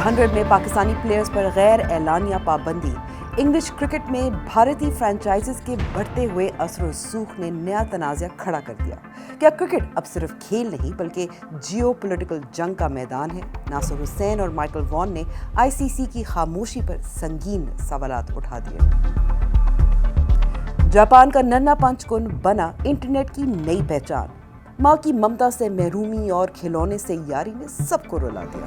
100 में पाकिस्तानी प्लेयर्स पर गैर एलानिया पाबंदी। इंग्लिश क्रिकेट में भारतीय फ्रेंचाइजीज के बढ़ते हुए असर रसूख ने नया तनाज़ा खड़ा कर दिया। क्या क्रिकेट अब सिर्फ खेल नहीं बल्कि जियो पॉलिटिकल जंग का मैदान है? नासिर हुसैन और माइकल वॉन ने ICC की खामोशी पर संगीन सवालात उठा दिए। जापान का नन्हा पंचकुन बना इंटरनेट की नई पहचान। माँ की ममता से महरूमी और खिलौने से यारी ने सबको रुला दिया।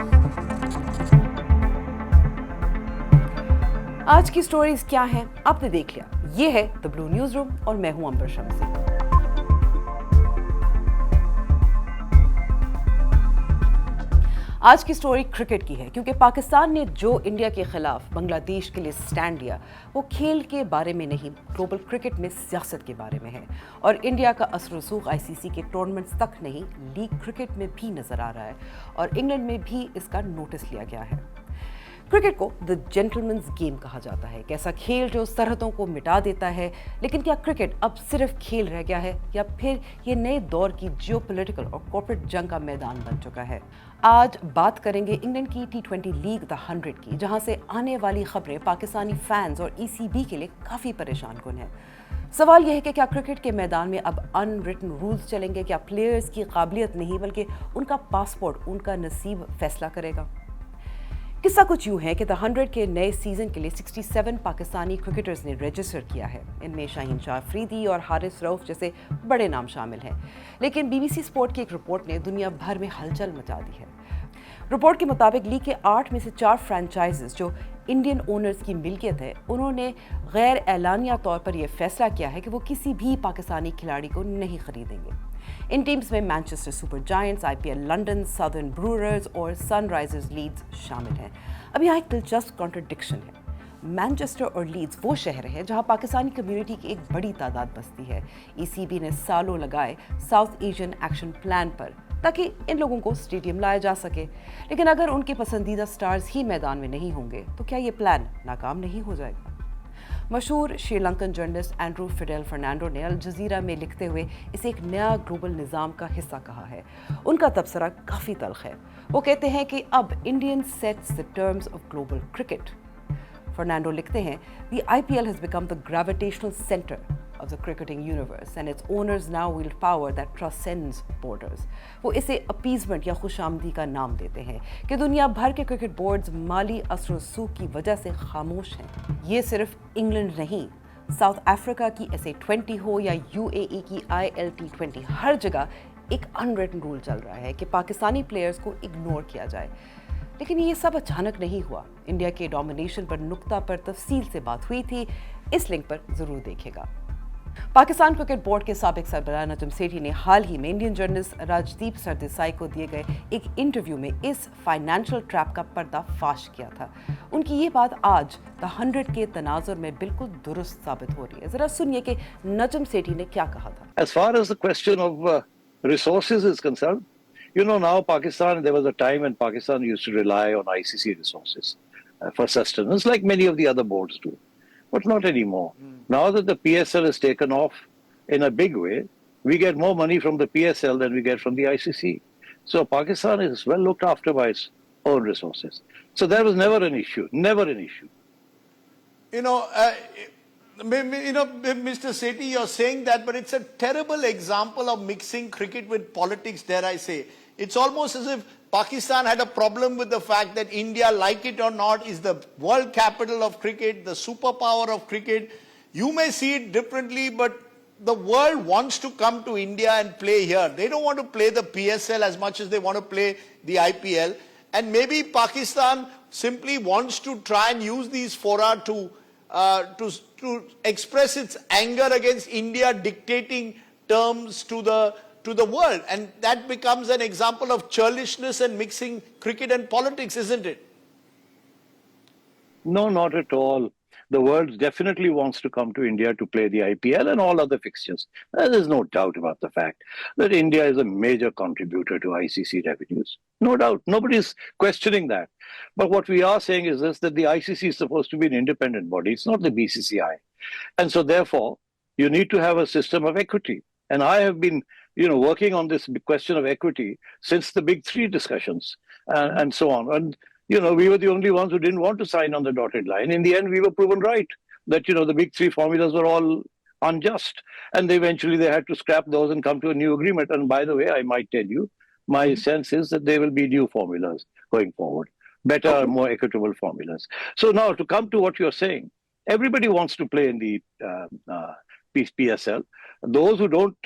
आज की स्टोरीज क्या हैं आपने देख लिया। ये है द ब्लू न्यूज रूम और मैं हूं अंबर शम्सी। आज की स्टोरी क्रिकेट की है क्योंकि पाकिस्तान ने जो इंडिया के खिलाफ बांग्लादेश के लिए स्टैंड लिया वो खेल के बारे में नहीं, ग्लोबल क्रिकेट में सियासत के बारे में है। और इंडिया का असर रसूख ICC के टूर्नामेंट्स तक नहीं, लीग क्रिकेट में भी नजर आ रहा है और इंग्लैंड में भी इसका नोटिस लिया गया है। क्रिकेट को द जेंटलमैन्स गेम कहा जाता है, एक ऐसा खेल जो सरहदों को मिटा देता है। लेकिन क्या क्रिकेट अब सिर्फ खेल रह गया है या फिर ये नए दौर की जियोपॉलिटिकल और कॉर्पोरेट जंग का मैदान बन चुका है? आज बात करेंगे इंग्लैंड की T20 लीग द 100 की, जहां से आने वाली खबरें पाकिस्तानी फैंस और ECB के लिए काफ़ी परेशान कुन है। सवाल यह है कि क्या क्रिकेट के मैदान में अब अनरिटन रूल्स चलेंगे? क्या प्लेयर्स की काबिलियत नहीं बल्कि उनका पासपोर्ट, उनका नसीब फैसला करेगा? किस्सा कुछ यूं है कि द 100 के नए सीजन के लिए 67 पाकिस्तानी क्रिकेटर्स ने रजिस्टर किया है। इनमें शाहीन शाह अफरीदी और हारिस रऊफ जैसे बड़े नाम शामिल हैं। लेकिन BBC स्पोर्ट की एक रिपोर्ट ने दुनिया भर में हलचल मचा दी है। रिपोर्ट के मुताबिक लीग के 8 में से 4 फ्रेंचाइजेस जो इंडियन ओनर्स की मिल्कियत है, उन्होंने गैर एलानिया तौर पर यह फैसला किया है कि वो किसी भी पाकिस्तानी खिलाड़ी को नहीं खरीदेंगे। इन टीम्स में Manchester Super Giants, IPL London, Southern Brewers और सनराइजर्स लीड्स शामिल हैं। अब यहाँ एक दिलचस्प कॉन्ट्रडिक्शन है। मैनचेस्टर और लीड्स वो शहर है जहाँ पाकिस्तानी कम्युनिटी की एक बड़ी तादाद बसती है। ECB ने सालों लगाए साउथ एशियन एक्शन प्लान पर ताकि इन लोगों को स्टेडियम लाया जा सके। लेकिन अगर उनके पसंदीदा स्टार्स ही मैदान में नहीं होंगे तो क्या ये प्लान नाकाम नहीं हो जाएगा? मशहूर Sri Lankan journalist Andrew Fidel Fernando ने अल जजीरा में लिखते हुए इसे एक नया ग्लोबल निज़ाम का हिस्सा कहा है। उनका तबसरा काफ़ी तल्ख है। वो कहते हैं कि अब Indian sets the terms of global cricket. Fernando लिखते हैं, the IPL has become the gravitational center of the cricketing universe and its owners now wield power that transcends borders. वो इसे अपीजमेंट या खुशामदी का नाम देते हैं कि दुनिया भर के क्रिकेट बोर्ड्स माली असर रसूख की वजह से खामोश हैं। ये सिर्फ इंग्लैंड नहीं, साउथ अफ्रीका की SA20 हो या UAE की ILT20, हर जगह एक अनरिटन रूल चल रहा है कि पाकिस्तानी प्लेयर्स को इग्नोर किया जाए। लेकिन ये सब अचानक नहीं हुआ। इंडिया के डोमिनेशन पर नुक्ता पर तफसील से बात हुई थी। इस लिंक पर जरूर देखेगा। पाकिस्तान क्रिकेट बोर्ड के साबिक सरबराह नजम सेठी ने हाल ही में इंडियन जर्नलिस्ट राजदीप सरदेसाई को दिए गए एक इंटरव्यू में इस फाइनेंशियल ट्रैप का पर्दाफाश किया था। उनकी ये बात आज द 100 के तनाजुर में बिल्कुल दुरुस्त साबित हो रही है। जरा सुनिए कि नजम सेठी ने क्या कहा था। As far as the question of resources is concerned, you know, now Pakistan, there was a time when Pakistan used to rely on ICC resources for sustenance, like many of the other boards do, but not anymore. Now that the PSL is taken off in a big way, we get more money from the PSL than we get from the ICC. So Pakistan is well looked after by its own resources. So there was never an issue, never an issue. Mr. Sethi, you're saying that, but it's a terrible example of mixing cricket with politics, dare I say. It's almost as if Pakistan had a problem with the fact that India, like it or not, is the world capital of cricket, the superpower of cricket. You may see it differently, but the world wants to come to India and play here. They don't want to play the PSL as much as they want to play the IPL. And maybe Pakistan simply wants to try and use these fora to express its anger against India dictating terms to the world. And that becomes an example of churlishness and mixing cricket and politics, isn't it? No, not at all. The world definitely wants to come to India to play the IPL and all other fixtures. There's no doubt about the fact that India is a major contributor to ICC revenues. No doubt. Nobody's questioning that. But what we are saying is this, that the ICC is supposed to be an independent body. It's not the BCCI. And so therefore, you need to have a system of equity. And I have been, working on this question of equity since the big three discussions and so on. And, we were the only ones who didn't want to sign on the dotted line. In the end, we were proven right that, the big three formulas were all unjust. And eventually they had to scrap those and come to a new agreement. And by the way, I might tell you, my sense is that there will be new formulas going forward, better, more equitable formulas. So now to come to what you're saying, everybody wants to play in the PSL. Those who don't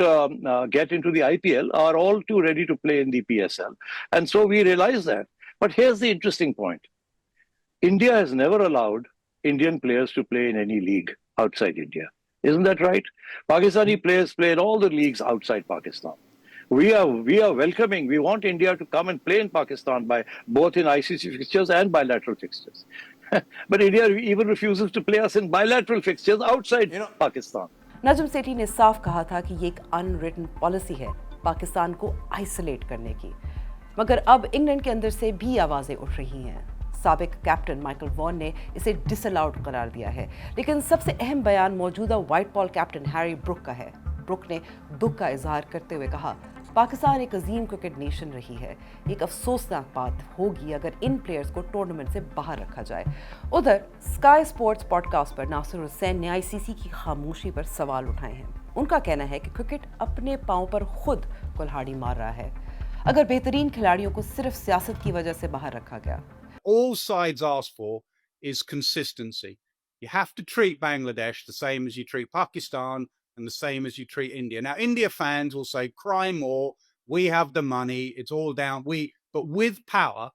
get into the IPL are all too ready to play in the PSL. And so we realize that. But here's the interesting point. India has never allowed Indian players to play in any league outside India. Isn't that right? Pakistani players play in all the leagues outside Pakistan. We are welcoming. We want India to come and play in Pakistan by both in ICC fixtures and bilateral fixtures. But India even refuses to play us in bilateral fixtures outside Pakistan. Najam Sethi ने साफ कहा था कि ये एक unwritten policy है पाकिस्तान को isolate करने की, मगर अब इंग्लैंड के अंदर से भी आवाजें उठ रही हैं। साबिक कैप्टन माइकल वॉन ने इसे डिसअलाउड करार दिया है, लेकिन सबसे अहम बयान मौजूदा white ball captain Harry Brook का है। ब्रुक ने दुख का इजहार करते हुए कहा, पाकिस्तान एक अजीम क्रिकेट नेशन रही है, एक अफसोसनाक बात होगी अगर इन प्लेयर्स को टूर्नामेंट से बाहर रखा जाए। उधर स्काई स्पोर्ट्स पॉडकास्ट पर नासिर हुसैन ने आईसीसी की खामोशी पर सवाल उठाए हैं। उनका कहना है कि क्रिकेट अपने पांव पर खुद कुल्हाड़ी मार रहा है अगर बेहतरीन खिलाड़ियों को सिर्फ सियासत की वजह से बाहर रखा गया। All sides ask for is consistency. You have to treat Bangladesh the same as you treat Pakistan and the same as you treat India. Now, India fans will say, cry more, we have the money, it's all down. But with power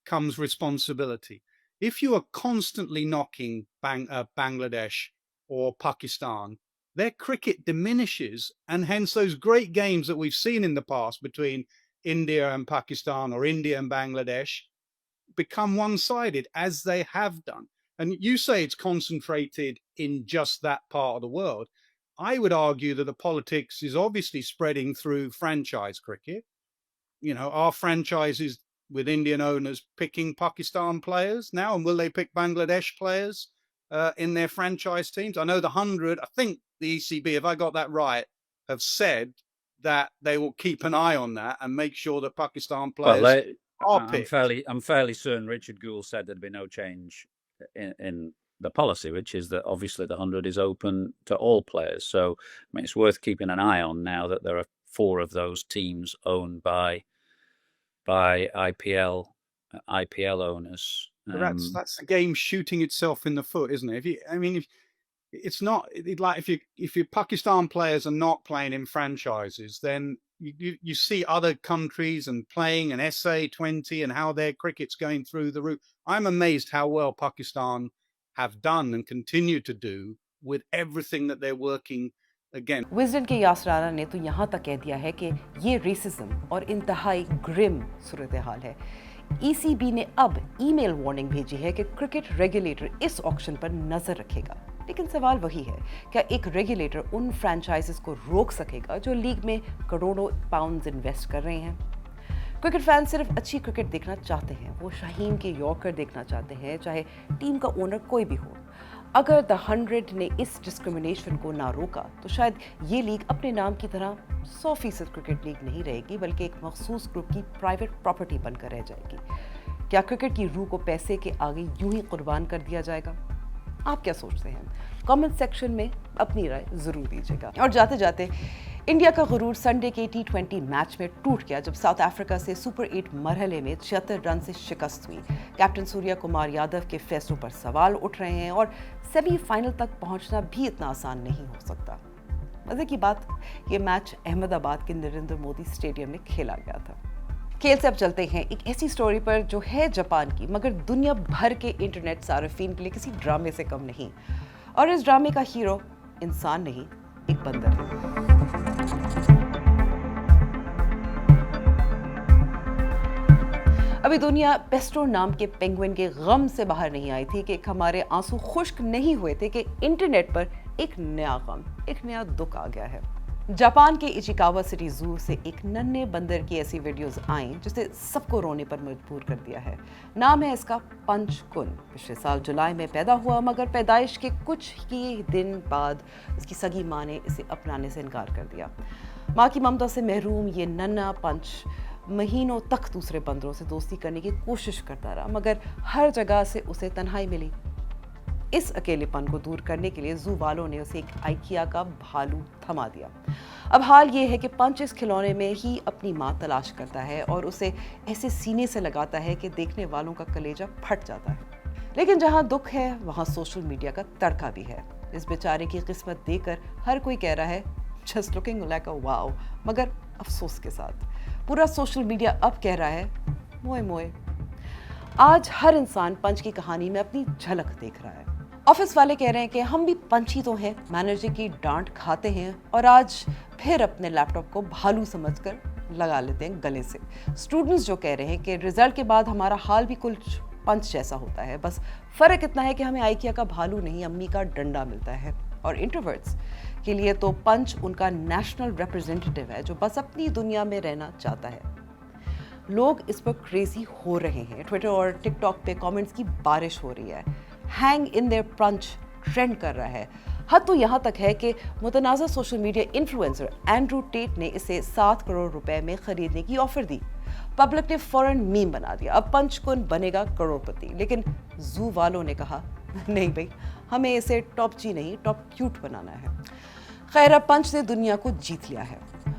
comes responsibility. If you are constantly knocking Bangladesh or Pakistan, their cricket diminishes, and hence those great games that we've seen in the past between India and Pakistan or India and Bangladesh become one-sided, as they have done. And you say it's concentrated in just that part of the world. I would argue that the politics is obviously spreading through franchise cricket. Are franchises with Indian owners picking Pakistan players now? And will they pick Bangladesh players in their franchise teams? I know the 100, I think the ECB, if I got that right, have said that they will keep an eye on that and make sure that Pakistan players are picked. I'm fairly certain Richard Gould said there'd be no change in the policy, which is that obviously the 100 is open to all players. So, it's worth keeping an eye on now that there are 4 of those teams owned by IPL owners. That's the game shooting itself in the foot, isn't it? If your Pakistan players are not playing in franchises, then you see other countries and playing an SA-20 and how their cricket's going through the roof. I'm amazed how well Pakistan have done and continue to do with everything that they're working against. Wisden के यासर राना ने तो यहाँ तक कह दिया है कि ये रेसिज्म और इंतहाई ग्रिम सूरत हाल है। ECB ने अब ईमेल वार्निंग भेजी है कि क्रिकेट रेगुलेटर इस ऑक्शन पर नजर रखेगा। लेकिन सवाल वही है, क्या एक रेगुलेटर उन फ्रेंचाइजेस को रोक सकेगा जो लीग में करोड़ों पाउंड्स इन्वेस्ट कर रहे हैं? क्रिकेट फैन सिर्फ अच्छी क्रिकेट देखना चाहते हैं, वो शाहीन के यॉर्कर देखना चाहते हैं, चाहे टीम का ओनर कोई भी हो। अगर द 100 ने इस डिस्क्रिमिनेशन को ना रोका तो शायद ये लीग अपने नाम की तरह 100% क्रिकेट लीग नहीं रहेगी, बल्कि एक मखसूस ग्रुप की प्राइवेट प्रॉपर्टी बनकर रह जाएगी। क्या क्रिकेट की रूह को पैसे के आगे यूं ही कुर्बान कर दिया जाएगा? आप क्या सोचते हैं? कमेंट सेक्शन में अपनी राय जरूर दीजिएगा। और जाते जाते इंडिया का गुरूर संडे के T20 मैच में टूट गया जब साउथ अफ्रीका से सुपर 8 मरहले में 76 रन से शिकस्त हुई। कैप्टन सूर्या कुमार यादव के फैसलों पर सवाल उठ रहे हैं और सेमीफाइनल तक पहुंचना भी इतना आसान नहीं हो सकता। मजे की बात, ये मैच अहमदाबाद के नरेंद्र मोदी स्टेडियम में खेला गया था। खेल से अब चलते हैं एक ऐसी स्टोरी पर जो है जापान की, मगर दुनिया भर के इंटरनेट सार्फिन के लिए किसी ड्रामे से कम नहीं। और इस ड्रामे का हीरो इंसान नहीं, एक बंदर है। अभी दुनिया पेस्टो नाम के पेंगुइन के गम से बाहर नहीं आई थी कि हमारे आंसू खुश्क नहीं हुए थे कि इंटरनेट पर एक नया गम, एक नया दुख आ गया है। जापान के इचिकावा सिटी जू से एक नन्हे बंदर की ऐसी वीडियोस आई जिसने सबको रोने पर मजबूर कर दिया है। नाम है इसका पंचकुन। पिछले साल जुलाई में पैदा हुआ, मगर पैदाइश के कुछ ही दिन बाद इसकी सगी माँ ने इसे अपनाने से इनकार कर दिया। माँ की ममता से महरूम ये नन्हा पंच महीनों तक दूसरे बंदरों से दोस्ती करने की कोशिश करता रहा, मगर हर जगह से उसे तन्हाई मिली। इस अकेलेपन को दूर करने के लिए जू वालों ने उसे एक आइकिया का भालू थमा दिया। अब हाल ये है कि पंच इस खिलौने में ही अपनी माँ तलाश करता है और उसे ऐसे सीने से लगाता है कि देखने वालों का कलेजा फट जाता है। लेकिन जहाँ दुख है वहाँ सोशल मीडिया का तड़का भी है। इस बेचारे की किस्मत देखकर हर कोई कह रहा है just looking like a wow, मगर अफसोस के साथ पूरा सोशल मीडिया अब कह रहा है मोए मोए। आज हर इंसान पंच की कहानी में अपनी झलक देख रहा है। ऑफिस वाले कह रहे हैं कि हम भी पंछी तो हैं, मैनेजर की डांट खाते हैं और आज फिर अपने लैपटॉप को भालू समझकर लगा लेते हैं गले से। स्टूडेंट्स जो कह रहे हैं कि रिजल्ट के बाद हमारा हाल भी कुछ पंच जैसा होता है, बस फर्क इतना है कि हमें आइकिया का भालू नहीं अम्मी का डंडा मिलता है। और इंट्रोवर्ट्स के लिए तो पंच उनका नेशनल रिप्रेजेंटेटिव है जो बस अपनी दुनिया में रहना चाहता है। लोग इस पर क्रेजी हो रहे हैं। ट्विटर और टिकटॉक पे कमेंट्स की बारिश हो रही है। Hang in there punch trend कर रहा है। हद तो यहाँ तक है कि मुतनाज़ा social media influencer Andrew Tate ने इसे 7 करोड़ रुपए में खरीदने की ऑफर दी। पब्लिक ने फौरन मीम बना दिया, अब पंचकुन बनेगा करोड़पति। लेकिन जू वालों ने कहा नहीं भाई, हमें इसे टॉप जी नहीं टॉप क्यूट बनाना है। खैर, अब पंच ने दुनिया को जीत लिया है।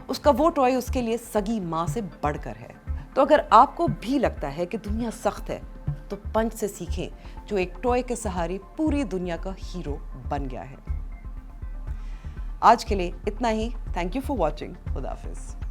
उसका वो टॉय उसके लिए सगी माँ से बढ़कर है। तो अगर आपको भी लगता है कि दुनिया सख्त है तो पंच से सीखें जो एक टॉय के सहारे पूरी दुनिया का हीरो बन गया है। आज के लिए इतना ही। Thank you for watching. खुदा हाफिज।